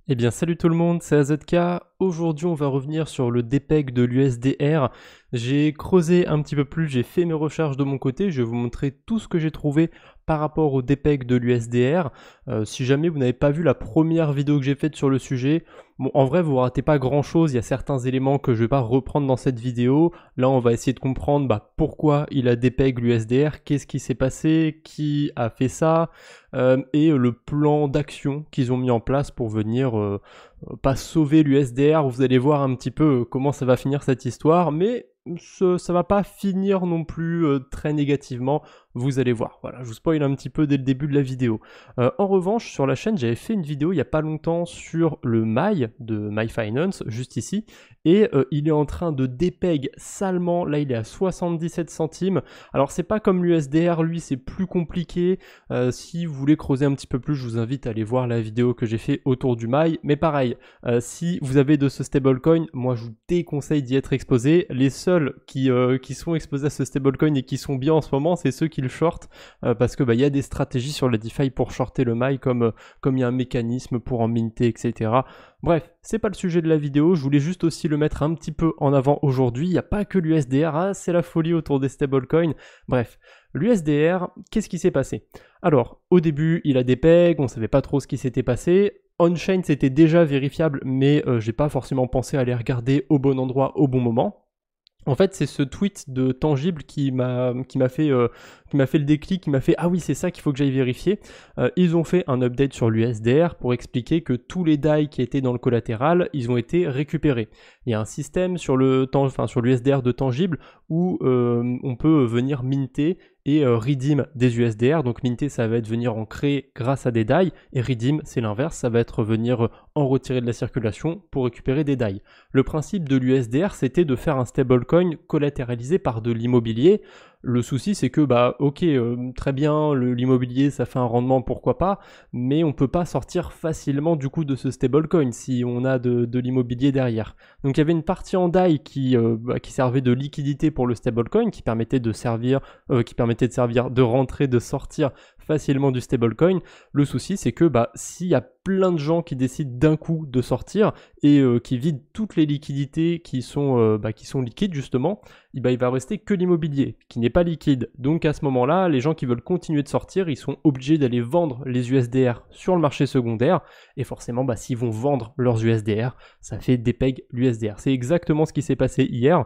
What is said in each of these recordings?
Eh bien salut tout le monde, c'est AZK. Aujourd'hui on va revenir sur le depeg de l'USDR. J'ai creusé un petit peu plus, j'ai fait mes recherches de mon côté, je vais vous montrer tout ce que j'ai trouvé par rapport au depeg de l'USDR. Si jamais vous n'avez pas vu la première vidéo que j'ai faite sur le sujet, bon en vrai vous ratez pas grand chose, il y a certains éléments que je vais pas reprendre dans cette vidéo. Là on va essayer de comprendre pourquoi il a depeg l'USDR, qu'est-ce qui s'est passé, qui a fait ça, et le plan d'action qu'ils ont mis en place pour venir pas sauver l'USDR. Vous allez voir un petit peu comment ça va finir cette histoire, mais ça va pas finir non plus très négativement, vous allez voir. Voilà, je vous spoil un petit peu dès le début de la vidéo. En revanche, sur la chaîne, j'avais fait une vidéo il y a pas longtemps sur le MAI de MyFinance, juste ici, et il est en train de dépeg salement. Là, il est à 77 centimes. Alors, c'est pas comme l'USDR, lui, c'est plus compliqué. Si vous voulez creuser un petit peu plus, je vous invite à aller voir la vidéo que j'ai fait autour du MAI. Mais pareil, si vous avez de ce stablecoin, moi je vous déconseille d'y être exposé. Les seuls qui sont exposés à ce stablecoin et qui sont bien en ce moment, c'est ceux qui le shortent, parce que y a des stratégies sur la DeFi pour shorter le MAI, comme il y a un mécanisme pour en minter, etc. Bref, c'est pas le sujet de la vidéo, je voulais juste aussi le mettre un petit peu en avant aujourd'hui. Il n'y a pas que l'USDR, c'est la folie autour des stablecoins. Bref, l'USDR, qu'est-ce qui s'est passé? Alors, au début, il a des pegs, on savait pas trop ce qui s'était passé. On-chain, c'était déjà vérifiable, mais j'ai pas forcément pensé à les regarder au bon endroit, au bon moment. En fait, c'est ce tweet de Tangible qui m'a fait le déclic, qui m'a fait ah oui, c'est ça qu'il faut que j'aille vérifier. Ils ont fait un update sur l'USDR pour expliquer que tous les DAI qui étaient dans le collatéral, ils ont été récupérés. Il y a un système sur sur l'USDR de Tangible où on peut venir minter et redeem des USDR. Donc minter, ça va être venir en créer grâce à des DAI, et redeem, c'est l'inverse, ça va être venir en retirer de la circulation pour récupérer des DAI. Le principe de l'USDR, c'était de faire un stablecoin collatéralisé par de l'immobilier. Le souci, c'est que, ok, très bien, l'immobilier, ça fait un rendement, pourquoi pas, mais on peut pas sortir facilement du coup de ce stablecoin si on a de l'immobilier derrière. Donc il y avait une partie en DAI qui servait de liquidité pour le stablecoin, qui permettait de rentrer, de sortir facilement du stablecoin. Le souci, c'est que s'il y a plein de gens qui décident d'un coup de sortir et qui vident toutes les liquidités qui sont liquides justement, il va rester que l'immobilier qui n'est pas liquide. Donc à ce moment-là, les gens qui veulent continuer de sortir, ils sont obligés d'aller vendre les USDR sur le marché secondaire, et forcément s'ils vont vendre leurs USDR, ça fait dépeg l'USDR. C'est exactement ce qui s'est passé hier.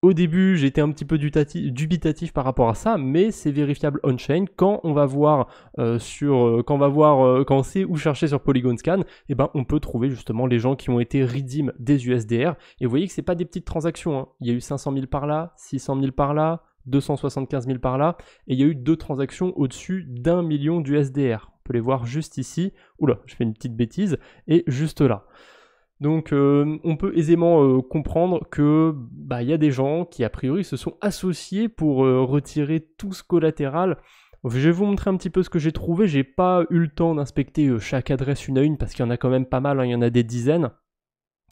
Au début, j'étais un petit peu dubitatif par rapport à ça, mais c'est vérifiable on-chain. Quand on sait où chercher sur Polygon Scan, on peut trouver justement les gens qui ont été redeem des USDR. Et vous voyez que c'est pas des petites transactions, hein. Il y a eu 500 000 par là, 600 000 par là, 275 000 par là, et il y a eu 2 transactions au-dessus d'1 million d'USDR. On peut les voir juste ici. Oula, je fais une petite bêtise, et juste là. Donc on peut aisément comprendre que y a des gens qui a priori se sont associés pour retirer tout ce collatéral. Je vais vous montrer un petit peu ce que j'ai trouvé. J'ai pas eu le temps d'inspecter chaque adresse une à une parce qu'il y en a quand même pas mal, hein, il y en a des dizaines.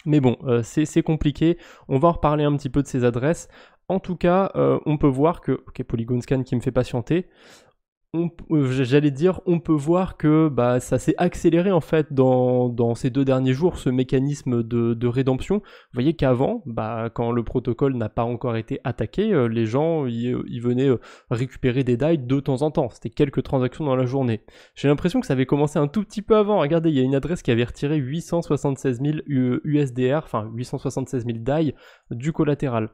Mais bon, c'est compliqué. On va en reparler un petit peu de ces adresses. En tout cas, on peut voir que... Ok, Polygon Scan qui me fait patienter. On peut voir que ça s'est accéléré en fait dans ces 2 derniers jours, ce mécanisme de rédemption. Vous voyez qu'avant, quand le protocole n'a pas encore été attaqué, les gens ils venaient récupérer des DAI de temps en temps. C'était quelques transactions dans la journée. J'ai l'impression que ça avait commencé un tout petit peu avant. Regardez, il y a une adresse qui avait retiré 876 000 USDR, enfin 876 000 DAI du collatéral.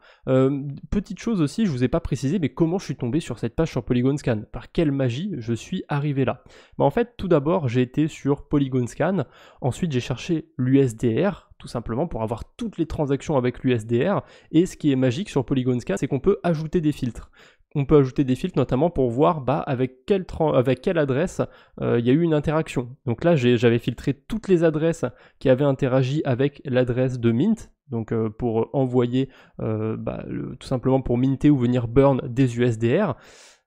Petite chose aussi, je vous ai pas précisé, mais comment je suis tombé sur cette page sur Polygon Scan? Par quelle magie je suis arrivé là? En fait, tout d'abord, j'ai été sur Polygon Scan, ensuite j'ai cherché l'USDR, tout simplement pour avoir toutes les transactions avec l'USDR, et ce qui est magique sur Polygon Scan, c'est qu'on peut ajouter des filtres. On peut ajouter des filtres notamment pour voir avec quelle adresse il y a eu une interaction. Donc là, j'avais filtré toutes les adresses qui avaient interagi avec l'adresse de Mint, donc pour envoyer, tout simplement pour minter ou venir burn des USDR.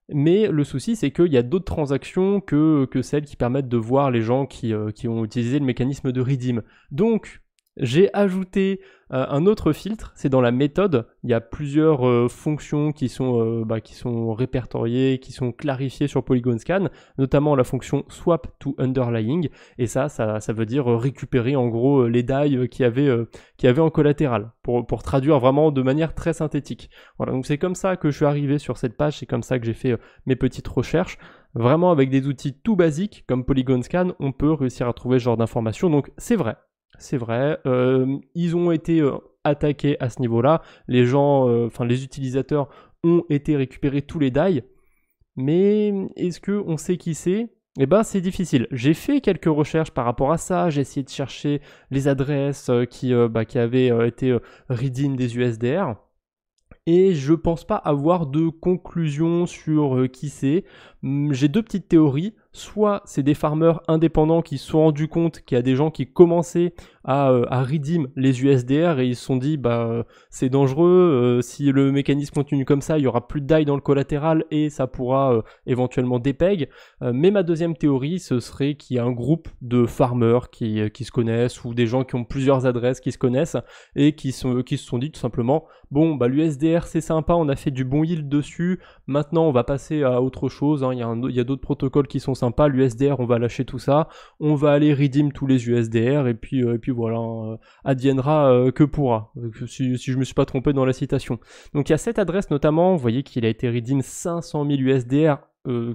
Mais le souci, c'est qu'il y a d'autres transactions que celles qui permettent de voir les gens qui ont utilisé le mécanisme de redeem. Donc, J'ai ajouté un autre filtre, c'est dans la méthode. Il y a plusieurs fonctions qui sont répertoriées, qui sont clarifiées sur Polygon Scan, notamment la fonction swap to underlying. Et ça veut dire récupérer en gros les die qu'il y avait en collatéral, pour traduire vraiment de manière très synthétique. Voilà, donc c'est comme ça que je suis arrivé sur cette page, c'est comme ça que j'ai fait mes petites recherches. Vraiment avec des outils tout basiques comme Polygon Scan, on peut réussir à trouver ce genre d'informations, donc c'est vrai. C'est vrai, ils ont été attaqués à ce niveau-là. Les gens, les utilisateurs ont été récupérés tous les die. Mais est-ce qu'on sait qui c'est? Eh ben, c'est difficile. J'ai fait quelques recherches par rapport à ça. J'ai essayé de chercher les adresses qui avaient été redeem des USDR. Et je pense pas avoir de conclusion sur qui c'est. J'ai deux petites théories. Soit c'est des farmers indépendants qui se sont rendus compte qu'il y a des gens qui commençaient à redeem les USDR et ils se sont dit c'est dangereux, si le mécanisme continue comme ça, il y aura plus de DAI dans le collatéral et ça pourra éventuellement dépeg. Mais ma deuxième théorie, ce serait qu'il y a un groupe de farmers qui se connaissent ou des gens qui ont plusieurs adresses qui se connaissent et qui se sont dit tout simplement bon l'USDR c'est sympa, on a fait du bon yield dessus, maintenant on va passer à autre chose, hein. Il y a d'autres protocoles qui sont sympas, l'USDR on va lâcher tout ça, on va aller redeem tous les USDR et puis voilà, adviendra que pourra, si je me suis pas trompé dans la citation. Donc il y a cette adresse notamment, vous voyez qu'il a été redeem 500 000 USDR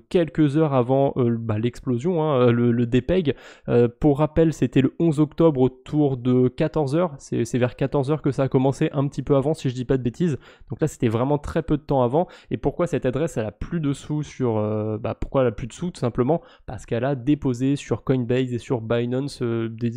quelques heures avant l'explosion, hein, le dépeg. Pour rappel, c'était le 11 octobre autour de 14h, c'est vers 14h que ça a commencé, un petit peu avant si je dis pas de bêtises, donc là c'était vraiment très peu de temps avant. Et pourquoi cette adresse elle a plus de sous sur pourquoi elle a plus de sous? Tout simplement parce qu'elle a déposé sur Coinbase et sur Binance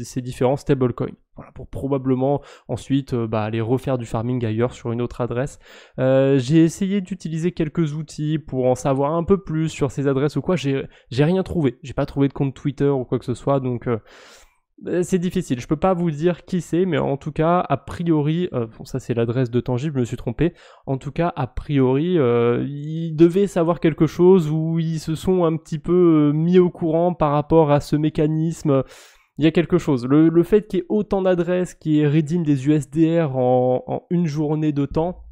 ces différents stablecoins. Voilà, pour probablement ensuite aller refaire du farming ailleurs sur une autre adresse. J'ai essayé d'utiliser quelques outils pour en savoir un peu plus sur ces adresses ou quoi. J'ai rien trouvé. J'ai pas trouvé de compte Twitter ou quoi que ce soit, donc c'est difficile. Je peux pas vous dire qui c'est, mais en tout cas, a priori, ça c'est l'adresse de Tangible, je me suis trompé. En tout cas, a priori, ils devaient savoir quelque chose ou ils se sont un petit peu mis au courant par rapport à ce mécanisme. Il y a quelque chose. Le fait qu'il y ait autant d'adresses qui redeem des USDR en une journée de temps,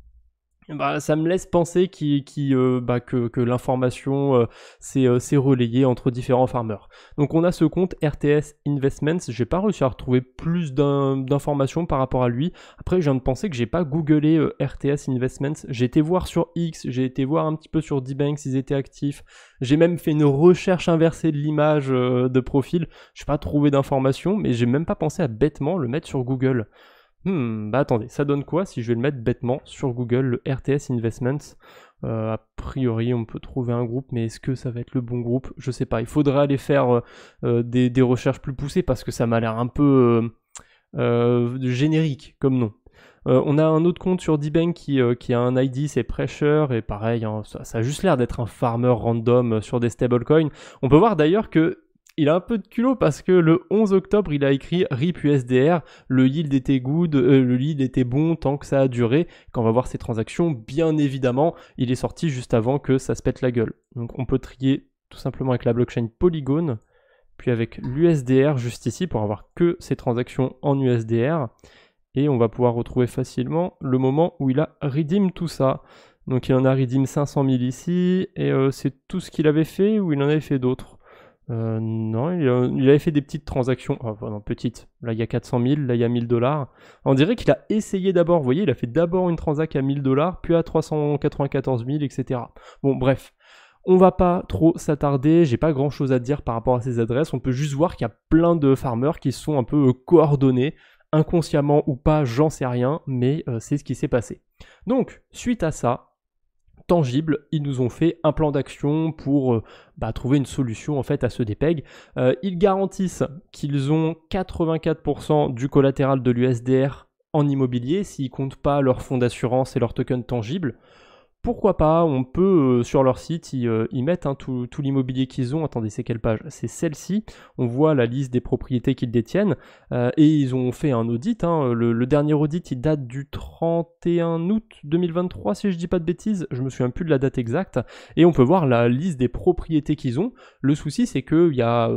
ça me laisse penser que l'information s'est relayée entre différents farmers. Donc on a ce compte RTS Investments, j'ai pas réussi à retrouver plus d'informations par rapport à lui. Après je viens de penser que j'ai pas googlé RTS Investments, j'ai été voir sur X, j'ai été voir un petit peu sur D-Bank s'ils étaient actifs, j'ai même fait une recherche inversée de l'image de profil, j'ai pas trouvé d'informations, mais j'ai même pas pensé à bêtement le mettre sur Google. Attendez, ça donne quoi si je vais le mettre bêtement sur Google, le RTS Investments? A priori, on peut trouver un groupe, mais est-ce que ça va être le bon groupe? Je sais pas, il faudrait aller faire des recherches plus poussées parce que ça m'a l'air un peu générique comme nom. On a un autre compte sur D-Bank qui a un ID, c'est Pressure, et pareil, hein, ça a juste l'air d'être un farmer random sur des stablecoins. On peut voir d'ailleurs que il a un peu de culot parce que le 11 octobre, il a écrit RIP USDR, le yield était good, le yield était bon tant que ça a duré. Quand on va voir ses transactions, bien évidemment, il est sorti juste avant que ça se pète la gueule. Donc on peut trier tout simplement avec la blockchain Polygon, puis avec l'USDR juste ici pour avoir que ses transactions en USDR. Et on va pouvoir retrouver facilement le moment où il a redeem tout ça. Donc il en a redeem 500 000 ici, et c'est tout ce qu'il avait fait ou il en avait fait d'autres? Non, il avait fait des petites transactions. Oh, non, petites. Là, il y a 400 000, là, il y a 1000 $. On dirait qu'il a essayé d'abord, vous voyez, il a fait d'abord une transaction à 1000 $, puis à 394 000, etc. Bon, bref. On va pas trop s'attarder, j'ai pas grand chose à dire par rapport à ces adresses. On peut juste voir qu'il y a plein de farmers qui sont un peu coordonnés, inconsciemment ou pas, j'en sais rien, mais c'est ce qui s'est passé. Donc, suite à ça, Tangible, ils nous ont fait un plan d'action pour trouver une solution en fait à ce dépeg. Ils garantissent qu'ils ont 84% du collatéral de l'USDR en immobilier s'ils comptent pas leur fonds d'assurance et leur token tangible. pourquoi pas, on peut sur leur site, ils mettent hein, tout l'immobilier qu'ils ont. Attendez, c'est quelle page? C'est celle-ci. On voit la liste des propriétés qu'ils détiennent et ils ont fait un audit. Hein. Le dernier audit, il date du 31 août 2023, si je dis pas de bêtises. Je me souviens plus de la date exacte. Et on peut voir la liste des propriétés qu'ils ont. Le souci, c'est qu'il y a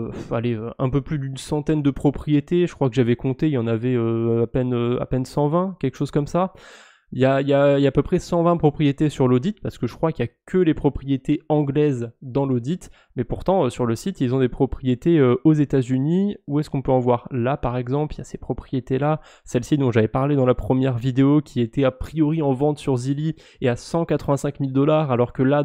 un peu plus d'une centaine de propriétés. Je crois que j'avais compté, il y en avait à peine 120, quelque chose comme ça. Il y a à peu près 120 propriétés sur l'audit, parce que je crois qu'il n'y a que les propriétés anglaises dans l'audit, mais pourtant sur le site ils ont des propriétés aux États-Unis. Où est-ce qu'on peut en voir? Là par exemple, il y a ces propriétés-là, celle-ci dont j'avais parlé dans la première vidéo, qui était a priori en vente sur Zilli et à 185 000 $, alors que là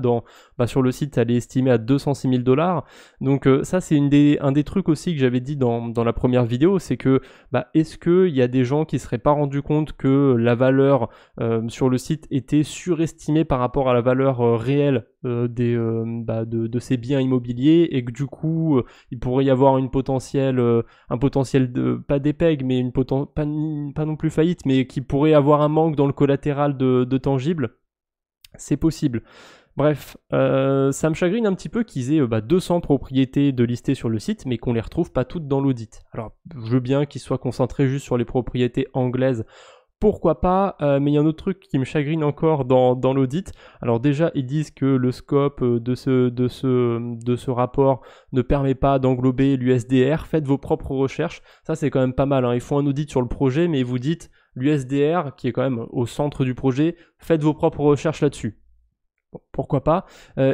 sur le site elle est estimée à 206 000 $. Donc ça c'est un des trucs aussi que j'avais dit dans la première vidéo, c'est que est-ce qu'il y a des gens qui ne seraient pas rendus compte que la valeur sur le site était surestimée par rapport à la valeur réelle de ces biens immobiliers, et que du coup il pourrait y avoir un potentiel de pas d'épeg, mais pas non plus faillite, mais qui pourrait avoir un manque dans le collatéral de tangible. C'est possible. Bref, ça me chagrine un petit peu qu'ils aient 200 propriétés de listées sur le site, mais qu'on les retrouve pas toutes dans l'audit. Alors, je veux bien qu'ils soient concentrés juste sur les propriétés anglaises, pourquoi pas, mais il y a un autre truc qui me chagrine encore dans l'audit. Alors déjà, ils disent que le scope de ce rapport ne permet pas d'englober l'USDR. Faites vos propres recherches. Ça, c'est quand même pas mal, hein. Ils font un audit sur le projet, mais ils vous dites l'USDR, qui est quand même au centre du projet, faites vos propres recherches là-dessus. Bon, pourquoi pas.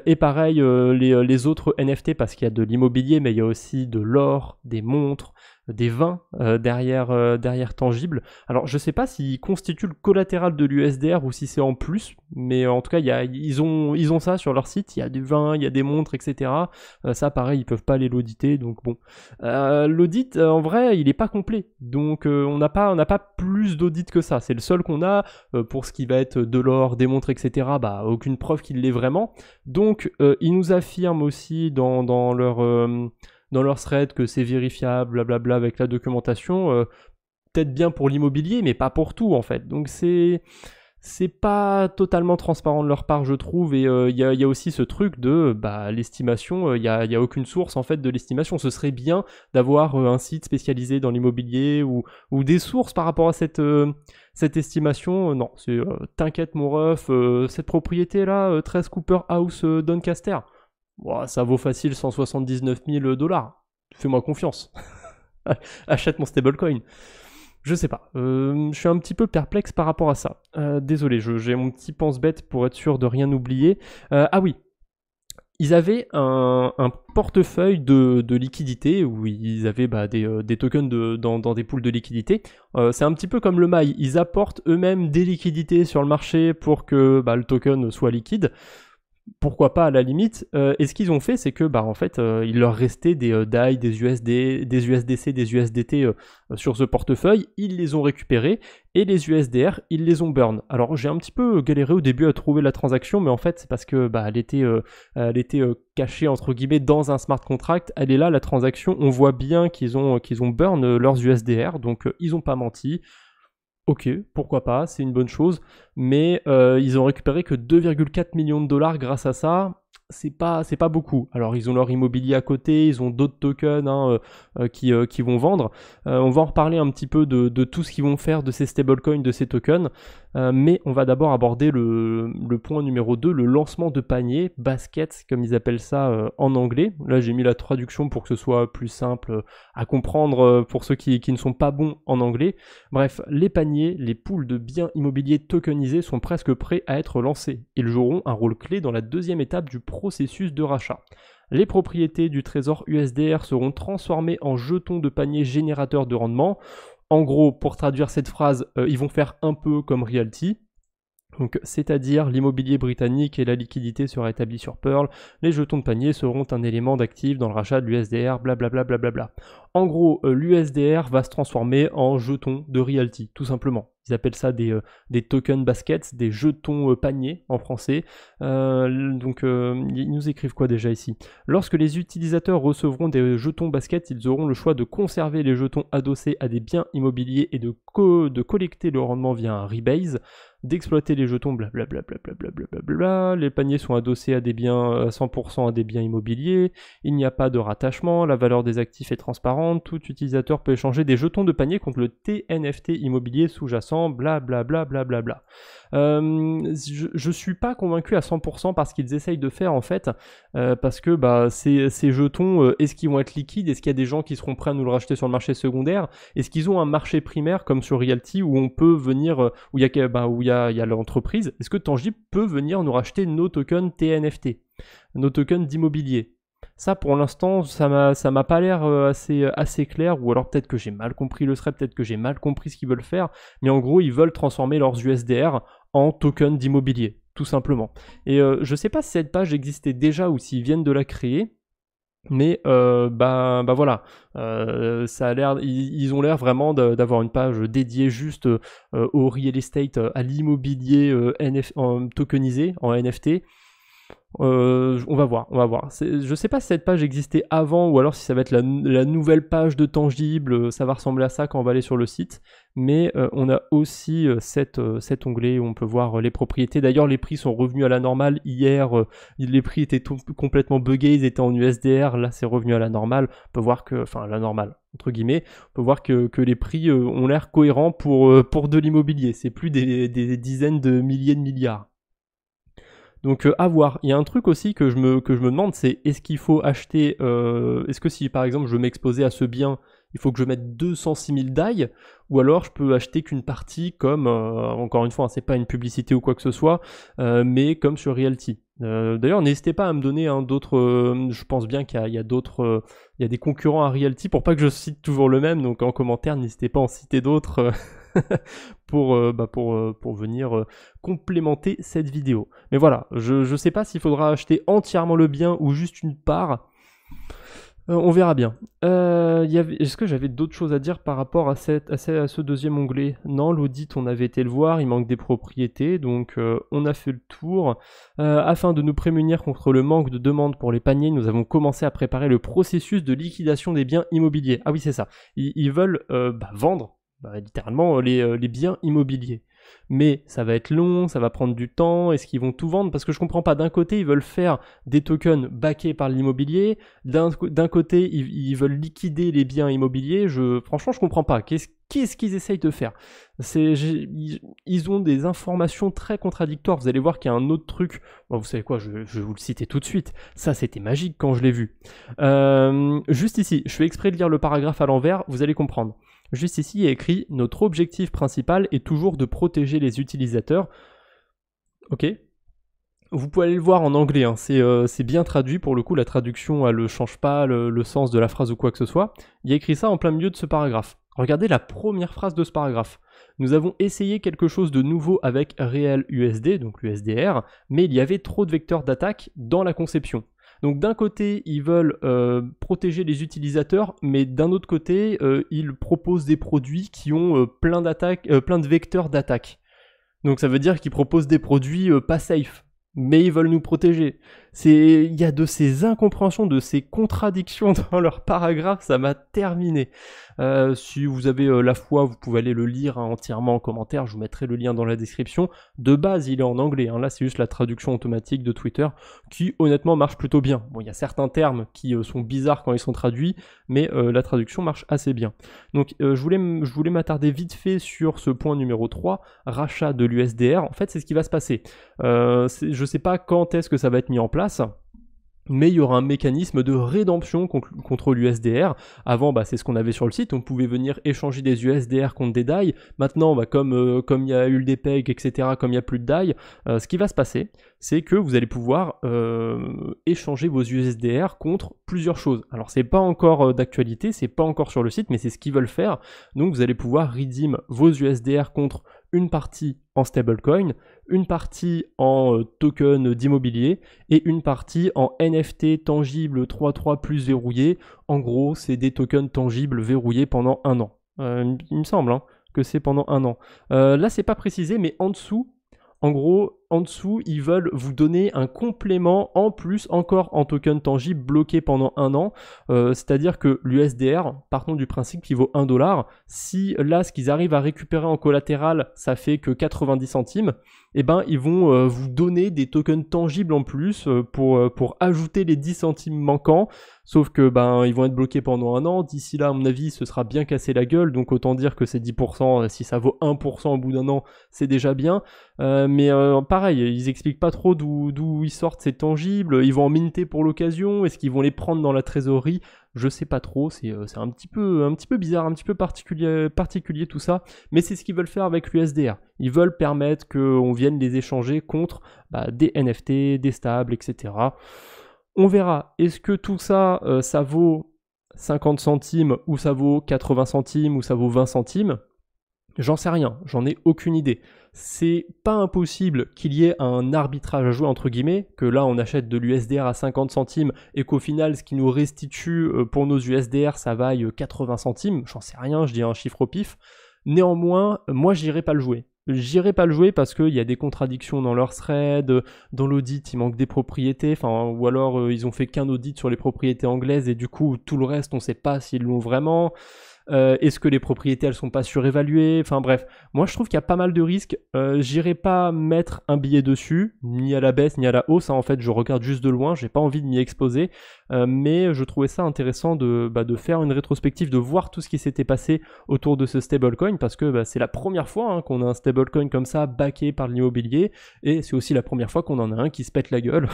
Et pareil, les autres NFT, parce qu'il y a de l'immobilier, mais il y a aussi de l'or, des montres, des vins derrière tangible. Alors je sais pas s'ils constituent le collatéral de l'USDR ou si c'est en plus, mais en tout cas ils ont ça sur leur site. Il y a du vin, il y a des montres, etc. Ça pareil, ils peuvent pas aller l'auditer, donc bon. L'audit en vrai il est pas complet, donc on n'a pas plus d'audit que ça. C'est le seul qu'on a pour ce qui va être de l'or, des montres, etc. Aucune preuve qu'il l'est vraiment. Donc ils nous affirment aussi dans leur thread que c'est vérifiable, blablabla, avec la documentation, peut-être bien pour l'immobilier, mais pas pour tout en fait. Donc c'est pas totalement transparent de leur part, je trouve. Et il y a aussi ce truc de l'estimation, il y a aucune source en fait de l'estimation. Ce serait bien d'avoir un site spécialisé dans l'immobilier ou des sources par rapport à cette estimation. Non, c'est t'inquiète mon ref, cette propriété là, 13 Cooper House Doncaster, ça vaut facile 179 000 $. Fais-moi confiance. Achète mon stablecoin. Je sais pas. Je suis un petit peu perplexe par rapport à ça. Désolé, j'ai mon petit pense-bête pour être sûr de rien oublier. Ah oui. Ils avaient un portefeuille de liquidité où ils avaient des tokens dans des pools de liquidité. C'est un petit peu comme le mail. Ils apportent eux-mêmes des liquidités sur le marché pour que le token soit liquide. Pourquoi pas à la limite. Et ce qu'ils ont fait, c'est que en fait il leur restait des DAI, des USD, des USDC, des USDT sur ce portefeuille. Ils les ont récupérés, et les USDR ils les ont burn. Alors j'ai un petit peu galéré au début à trouver la transaction, mais en fait c'est parce que elle était cachée entre guillemets dans un smart contract. Elle est là, la transaction, on voit bien qu'ils ont burn leurs USDR, donc ils ont pas menti. Ok, pourquoi pas, c'est une bonne chose, mais ils ont récupéré que 2,4 millions de $. Grâce à ça. C'est pas beaucoup. Alors ils ont leur immobilier à côté, ils ont d'autres tokens qui vont vendre. On va en reparler un petit peu de tout ce qu'ils vont faire de ces stablecoins, de ces tokens, mais on va d'abord aborder le point numéro 2, le lancement de panier, baskets comme ils appellent ça en anglais. Là j'ai mis la traduction pour que ce soit plus simple à comprendre pour ceux qui ne sont pas bons en anglais. Bref, les paniers, les pools de biens immobiliers tokenisés sont presque prêts à être lancés. Ils joueront un rôle clé dans la deuxième étape du processus de rachat. Les propriétés du trésor USDR seront transformées en jetons de panier générateurs de rendement. En gros, pour traduire cette phrase, ils vont faire un peu comme Realty. Donc, c'est-à-dire l'immobilier britannique et la liquidité sera établie sur Pearl. Les jetons de panier seront un élément d'actif dans le rachat de l'USDR, blablabla. En gros, l'USDR va se transformer en jeton de Realty, tout simplement. Ils appellent ça des token baskets, des jetons paniers en français. Ils nous écrivent quoi déjà ici? Lorsque les utilisateurs recevront des jetons baskets, ils auront le choix de conserver les jetons adossés à des biens immobiliers et de collecter le rendement via un rebase, d'exploiter les jetons, blablabla. Les paniers sont adossés à des biens à 100% à des biens immobiliers. Il n'y a pas de rattachement. La valeur des actifs est transparente. Tout utilisateur peut échanger des jetons de panier contre le TNFT immobilier sous-jacent, blablabla. Je suis pas convaincu à 100% par ce qu'ils essayent de faire en fait, parce que ces jetons, est-ce qu'ils vont être liquides? Est-ce qu'il y a des gens qui seront prêts à nous le racheter sur le marché secondaire? Est-ce qu'ils ont un marché primaire comme sur Realty où on peut venir, où il y a l'entreprise? Est-ce que Tangible peut venir nous racheter nos tokens TNFT, nos tokens d'immobilier? Ça, pour l'instant, ça m'a pas l'air assez clair, ou alors peut-être que j'ai mal compris le thread, peut-être que j'ai mal compris ce qu'ils veulent faire, mais en gros, ils veulent transformer leurs USDR en tokens d'immobilier, tout simplement. Et je sais pas si cette page existait déjà ou s'ils viennent de la créer, mais voilà, ça a l'air, ils ont l'air vraiment d'avoir une page dédiée juste au real estate, à l'immobilier tokenisé en NFT. On va voir. Je sais pas si cette page existait avant ou alors si ça va être la nouvelle page de Tangible, ça va ressembler à ça quand on va aller sur le site, mais on a aussi cet onglet où on peut voir les propriétés. D'ailleurs, les prix sont revenus à la normale. Hier, les prix étaient complètement buggés, ils étaient en USDR, là c'est revenu à la normale. On peut voir que, enfin la normale, entre guillemets, on peut voir que les prix ont l'air cohérents pour de l'immobilier. C'est plus des dizaines de milliers de milliards. Donc à voir. Il y a un truc aussi que je me demande, c'est est-ce qu'il faut acheter, est-ce que si par exemple je veux m'exposer à ce bien, il faut que je mette 206 000 DAI, ou alors je peux acheter qu'une partie comme, encore une fois, hein, c'est pas une publicité ou quoi que ce soit, mais comme sur Realty. D'ailleurs, n'hésitez pas à me donner d'autres, je pense bien qu'il y a d'autres, il y a des concurrents à Realty, pour pas que je cite toujours le même, donc en commentaire, n'hésitez pas à en citer d'autres. pour venir complémenter cette vidéo. Mais voilà, je sais pas s'il faudra acheter entièrement le bien ou juste une part. On verra bien. Est-ce que j'avais d'autres choses à dire par rapport à ce deuxième onglet? Non, l'audit, on avait été le voir, il manque des propriétés, donc on a fait le tour. Afin de nous prémunir contre le manque de demande pour les paniers, nous avons commencé à préparer le processus de liquidation des biens immobiliers. Ah oui, c'est ça. Ils veulent vendre littéralement les biens immobiliers. Mais ça va être long, ça va prendre du temps, est-ce qu'ils vont tout vendre? Parce que je comprends pas, d'un côté ils veulent faire des tokens backés par l'immobilier, d'un côté ils veulent liquider les biens immobiliers, franchement je comprends pas, qu'est-ce qu'ils essayent de faire? Ils ont des informations très contradictoires, vous allez voir qu'il y a un autre truc, bon, vous savez quoi, je vais vous le citer tout de suite, ça c'était magique quand je l'ai vu. Juste ici, je fais exprès de lire le paragraphe à l'envers, vous allez comprendre. Juste ici, il y a écrit « Notre objectif principal est toujours de protéger les utilisateurs. » Ok. Vous pouvez aller le voir en anglais, hein. C'est bien traduit, pour le coup, la traduction, elle ne change pas le sens de la phrase ou quoi que ce soit. Il y a écrit ça en plein milieu de ce paragraphe. Regardez la première phrase de ce paragraphe. Nous avons essayé quelque chose de nouveau avec RealUSD, donc l'USDR, mais il y avait trop de vecteurs d'attaque dans la conception. Donc d'un côté, ils veulent protéger les utilisateurs, mais d'un autre côté, ils proposent des produits qui ont plein de vecteurs d'attaque. Donc ça veut dire qu'ils proposent des produits pas safe, mais ils veulent nous protéger. Il y a de ces incompréhensions, de ces contradictions dans leur paragraphe, ça m'a terminé. Si vous avez la foi, vous pouvez aller le lire entièrement en commentaire, je vous mettrai le lien dans la description. De base, il est en anglais, hein. Là c'est juste la traduction automatique de Twitter, qui honnêtement marche plutôt bien. Bon, il y a certains termes qui sont bizarres quand ils sont traduits, mais la traduction marche assez bien. Donc je voulais m'attarder vite fait sur ce point numéro 3, rachat de l'USDR. En fait, c'est ce qui va se passer. Je sais pas quand est-ce que ça va être mis en place, mais il y aura un mécanisme de rédemption contre l'USDR. Avant, c'est ce qu'on avait sur le site, on pouvait venir échanger des USDR contre des DAI. Maintenant, comme il y a eu le DPEG, etc., comme il n'y a plus de DAI, ce qui va se passer, c'est que vous allez pouvoir échanger vos USDR contre plusieurs choses. Alors, c'est pas encore d'actualité, c'est pas encore sur le site, mais c'est ce qu'ils veulent faire. Donc, vous allez pouvoir redeem vos USDR contre une partie en stablecoin, une partie en token d'immobilier et une partie en NFT tangible 3.3 plus verrouillé. En gros, c'est des tokens tangibles verrouillés pendant 1 an. Il me semble que c'est pendant 1 an. Là, c'est pas précisé, mais en dessous, en gros, en dessous, ils veulent vous donner un complément en plus, encore en token tangible, bloqué pendant 1 an. C'est-à-dire que l'USDR, partons du principe qu'il vaut 1 $, si là, ce qu'ils arrivent à récupérer en collatéral, ça fait que 90 centimes, eh ben, ils vont vous donner des tokens tangibles en plus pour ajouter les 10 centimes manquants. Sauf que ils vont être bloqués pendant 1 an. D'ici là, à mon avis, ce sera bien cassé la gueule. Donc autant dire que c'est 10%. Si ça vaut 1% au bout d'1 an, c'est déjà bien. Mais pareil, ils expliquent pas trop d'où ils sortent ces tangibles. Ils vont en minter pour l'occasion. Est-ce qu'ils vont les prendre dans la trésorerie? Je sais pas trop. C'est un petit peu bizarre, un petit peu particulier tout ça. Mais c'est ce qu'ils veulent faire avec l'USDR. Ils veulent permettre qu'on vienne les échanger contre des NFT, des stables, etc. On verra, est-ce que tout ça, ça vaut 50 centimes ou ça vaut 80 centimes ou ça vaut 20 centimes? J'en sais rien, j'en ai aucune idée. C'est pas impossible qu'il y ait un arbitrage à jouer entre guillemets, que là on achète de l'USDR à 50 centimes et qu'au final ce qui nous restitue pour nos USDR ça vaille 80 centimes, j'en sais rien, je dis un chiffre au pif. Néanmoins, moi j'irai pas le jouer. J'irai pas le jouer parce qu'il y a des contradictions dans leur thread, dans l'audit il manque des propriétés, ou alors ils ont fait qu'un audit sur les propriétés anglaises et du coup tout le reste on sait pas s'ils l'ont vraiment. Est-ce que les propriétés elles sont pas surévaluées? Enfin bref, moi je trouve qu'il y a pas mal de risques. J'irai pas mettre un billet dessus, ni à la baisse ni à la hausse. En fait, je regarde juste de loin, j'ai pas envie de m'y exposer. Mais je trouvais ça intéressant de faire une rétrospective, de voir tout ce qui s'était passé autour de ce stablecoin parce que c'est la première fois qu'on a un stablecoin comme ça backé par l'immobilier et c'est aussi la première fois qu'on en a un qui se pète la gueule.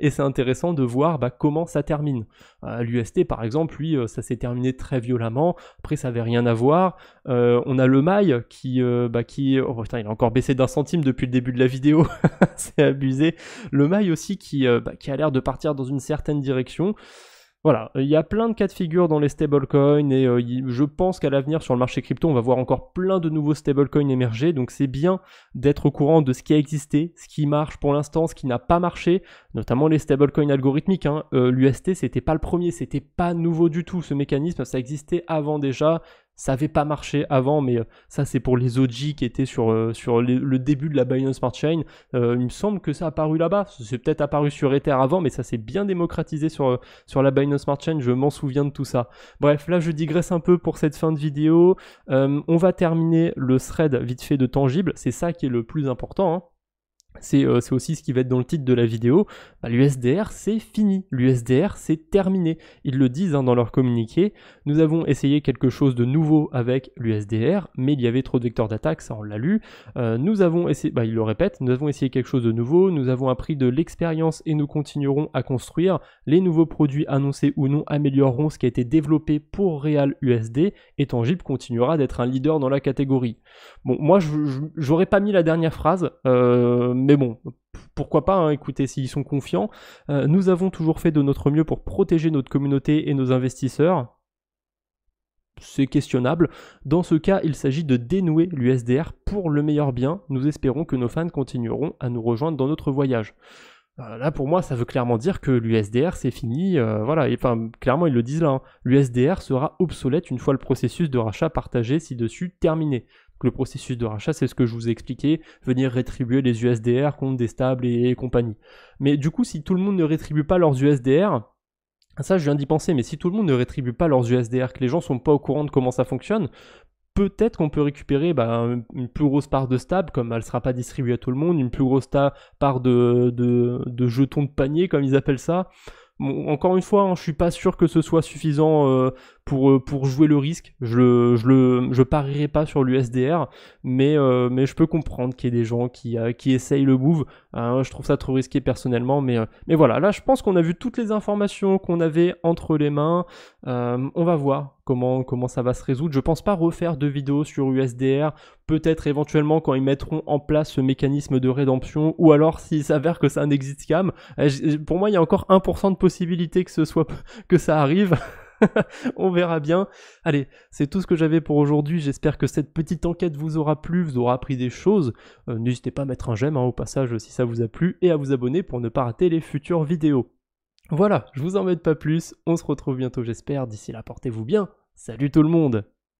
Et c'est intéressant de voir comment ça termine. L'UST par exemple, lui, ça s'est terminé très violemment. Après, ça avait rien à voir. On a le mail qui oh putain, il a encore baissé d'1 centime depuis le début de la vidéo. C'est abusé. Le mail aussi qui a l'air de partir dans une certaine direction. Voilà, il y a plein de cas de figure dans les stablecoins et je pense qu'à l'avenir sur le marché crypto, on va voir encore plein de nouveaux stablecoins émerger. Donc c'est bien d'être au courant de ce qui a existé, ce qui marche pour l'instant, ce qui n'a pas marché, notamment les stablecoins algorithmiques. L'UST, c'était pas le premier, c'était pas nouveau du tout. Ce mécanisme, ça existait avant déjà. Ça n'avait pas marché avant, mais ça c'est pour les OG qui étaient sur le début de la Binance Smart Chain. Il me semble que ça a apparu là-bas. C'est peut-être apparu sur Ether avant, mais ça s'est bien démocratisé sur la Binance Smart Chain. Je m'en souviens de tout ça. Bref, là je digresse un peu pour cette fin de vidéo. On va terminer le thread vite fait de tangible. C'est ça qui est le plus important. C'est aussi ce qui va être dans le titre de la vidéo. L'USDR c'est fini, l'USDR c'est terminé. Ils le disent dans leur communiqué. Nous avons essayé quelque chose de nouveau avec l'USDR, mais il y avait trop de vecteurs d'attaque, ça on l'a lu. Nous avons essayé, ils le répètent, nous avons essayé quelque chose de nouveau, nous avons appris de l'expérience et nous continuerons à construire. Les nouveaux produits annoncés ou non amélioreront ce qui a été développé pour Real USD et Tangible continuera d'être un leader dans la catégorie. Bon, moi j'aurais pas mis la dernière phrase, mais bon, pourquoi pas, écoutez, s'ils sont confiants. Nous avons toujours fait de notre mieux pour protéger notre communauté et nos investisseurs. C'est questionnable. Dans ce cas, il s'agit de dénouer l'USDR pour le meilleur bien. Nous espérons que nos fans continueront à nous rejoindre dans notre voyage. Là, pour moi, ça veut clairement dire que l'USDR, c'est fini. Voilà, clairement, ils le disent là. L'USDR sera obsolète une fois le processus de rachat partagé ci-dessus terminé. Donc, le processus de rachat, c'est ce que je vous ai expliqué, venir rétribuer les USDR contre des stables et compagnie. Mais du coup, si tout le monde ne rétribue pas leurs USDR, ça je viens d'y penser, mais si tout le monde ne rétribue pas leurs USDR, que les gens sont pas au courant de comment ça fonctionne, peut-être qu'on peut récupérer une plus grosse part de stable, comme elle ne sera pas distribuée à tout le monde, une plus grosse part de jetons de panier, comme ils appellent ça. Bon, encore une fois, je suis pas sûr que ce soit suffisant pour jouer le risque. Je parierai pas sur l'USDR, mais je peux comprendre qu'il y ait des gens qui essayent le move. Je trouve ça trop risqué personnellement, mais voilà. Là, je pense qu'on a vu toutes les informations qu'on avait entre les mains. On va voir comment ça va se résoudre. Je pense pas refaire de vidéos sur USDR. Peut-être éventuellement quand ils mettront en place ce mécanisme de rédemption, ou alors s'il s'avère que c'est un exit scam. Pour moi, il y a encore 1% de possibilité que ça arrive. On verra bien. Allez, c'est tout ce que j'avais pour aujourd'hui. J'espère que cette petite enquête vous aura plu, vous aura appris des choses. N'hésitez pas à mettre un j'aime au passage si ça vous a plu et à vous abonner pour ne pas rater les futures vidéos. Voilà, je vous embête pas plus. On se retrouve bientôt j'espère. D'ici là, portez-vous bien. Salut tout le monde!